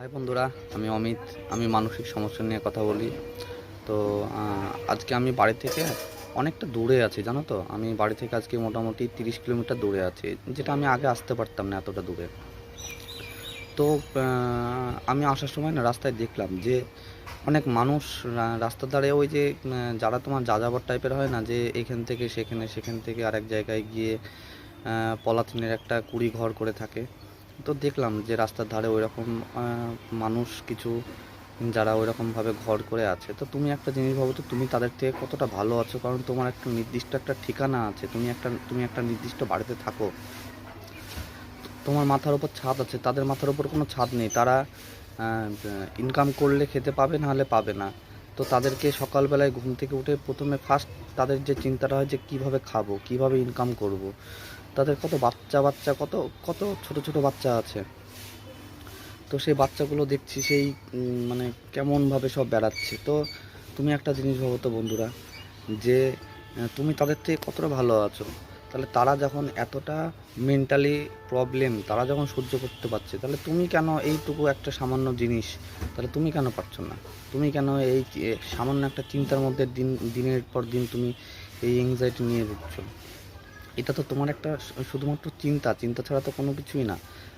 High বন্ধুরা, আমি অমিত। আমি মানসিক সমস্যা নিয়ে কথা বলি। তো আজকে আমি বাড়ি থেকে অনেকটা দূরে আছি, জানো তো। আমি বাড়ি থেকে আজকে মোটামুটি 30 কিলোমিটার দূরে আছি, যেটা আমি আগে আসতে পারতাম না এতটা দূরে। তো আমি আসার সময় না রাস্তায় দেখলাম যে অনেক মানুষ রাস্তার ধারে ওই যে যারা তোমার যাযাবর টাইপের হয় না, যে এখান থেকে সেখানে, সেখান থেকে আরেক জায়গায় গিয়ে পলাথিনের একটা কুড়ি ঘর করে থাকে। তো দেখলাম যে রাস্তার ধারে ওইরকম মানুষ কিছু যারা ওইরকমভাবে ঘর করে আছে। তো তুমি একটা জিনিস ভাবো তো, তুমি তাদের থেকে কতটা ভালো আছো, কারণ তোমার একটা নির্দিষ্ট একটা ঠিকানা আছে, তুমি একটা নির্দিষ্ট বাড়িতে থাকো, তোমার মাথার ওপর ছাদ আছে, তাদের মাথার ওপর কোনো ছাদ নেই। তারা ইনকাম করলে খেতে পাবে, নাহলে পাবে না। তো তাদেরকে সকালবেলায় ঘুম থেকে উঠে প্রথমে ফার্স্ট তাদের যে চিন্তাটা হয় যে কীভাবে খাবো, কীভাবে ইনকাম করব। তাদের কত বাচ্চা বাচ্চা কত কত ছোট ছোট বাচ্চা আছে। তো সেই বাচ্চাগুলো দেখছি সেই মানে কেমনভাবে সব বেড়াচ্ছে। তো তুমি একটা জিনিস ভাবো তো বন্ধুরা, যে তুমি তাদের থেকে কতটা ভালো আছো। তাহলে তারা যখন এতটা মেন্টালি প্রবলেম তারা যখন সহ্য করতে পারছে, তাহলে তুমি কেন এইটুকু একটা সামান্য জিনিস, তাহলে তুমি কেন পারছো না? তুমি কেন এই সামান্য একটা চিন্তার মধ্যে দিনের পর দিন তুমি এই এংজাইটি নিয়ে ভুগছো? এটা তো তোমার একটা শুধুমাত্র চিন্তা, চিন্তা ছাড়া তো কোনো কিছুই না।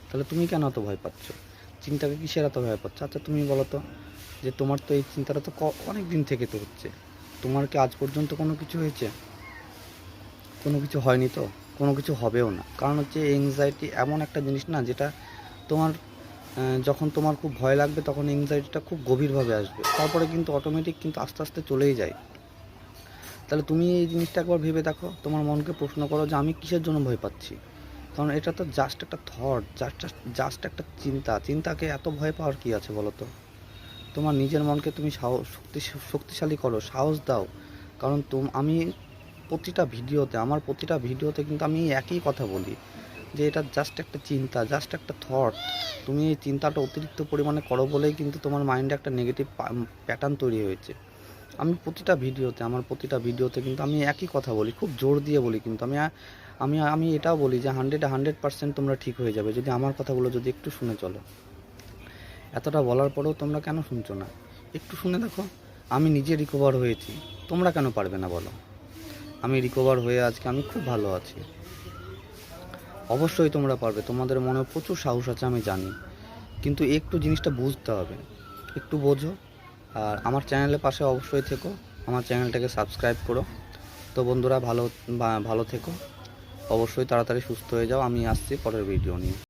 তাহলে তুমি কেন এত ভয় পাচ্ছ? চিন্তাকে কিসের এত ভয় পাচ্ছ? আচ্ছা তুমি বলো তো, যে তোমার তো এই চিন্তাটা তো অনেক দিন থেকে তো হচ্ছে। তোমার কি আজ পর্যন্ত কোনো কিছু হয়েছে? কোনো কিছু হয়নি তো, কোনো কিছু হবেও না। কারণ হচ্ছে এংজাইটি এমন একটা জিনিস না, যেটা তোমার যখন তোমার খুব ভয় লাগবে তখন এংজাইটিটা খুব গভীরভাবে আসবে, তারপরে কিন্তু অটোমেটিক কিন্তু আস্তে আস্তে চলেই যায়। তাহলে তুমি এই জিনিসটা একবার ভেবে দেখো, তোমার মনকে প্রশ্ন করো যে আমি কিসের জন্য ভয় পাচ্ছি। কারণ এটা তো জাস্ট একটা থট, জাস্ট জাস্ট একটা চিন্তা। চিন্তাকে এত ভয় পাওয়ার কী আছে বলো তো? তোমার নিজের মনকে তুমি শক্তিশালী করো, সাহস দাও। কারণ আমি প্রতিটা ভিডিওতে কিন্তু আমি একই কথা বলি, যে এটা জাস্ট একটা চিন্তা, জাস্ট একটা থট। তুমি এই চিন্তাটা অতিরিক্ত পরিমাণে করো বলেই কিন্তু তোমার মাইন্ডে একটা নেগেটিভ প্যাটার্ন তৈরি হয়েছে। আমার প্রতিটা ভিডিওতে কিন্তু আমি একই কথা বলি, খুব জোর দিয়ে বলি। কিন্তু আমি আমি আমি এটাও বলি যে 100% তোমরা ঠিক হয়ে যাবে, যদি আমার কথাগুলো যদি একটু শুনে চলো। এতটা বলার পরেও তোমরা কেন শুনছো না? একটু শুনে দেখো। আমি নিজে রিকভার হয়েছি, তোমরা কেন পারবে না বলো? আমি রিকভার হয়ে আজকে আমি খুব ভালো আছি। অবশ্যই তোমরা পারবে, তোমাদের মনে প্রচুর সাহস আছে আমি জানি। কিন্তু একটু জিনিসটা বুঝতে হবে, একটু বোঝো। আর আমার চ্যানেলের পাশে অবশ্যই থেকো, আমার চ্যানেলটাকে সাবস্ক্রাইব করো। তো বন্ধুরা, ভালো থেকো। অবশ্যই তাড়াতাড়ি সুস্থ হয়ে যাও। আমি আসছি পরের ভিডিও নিয়ে।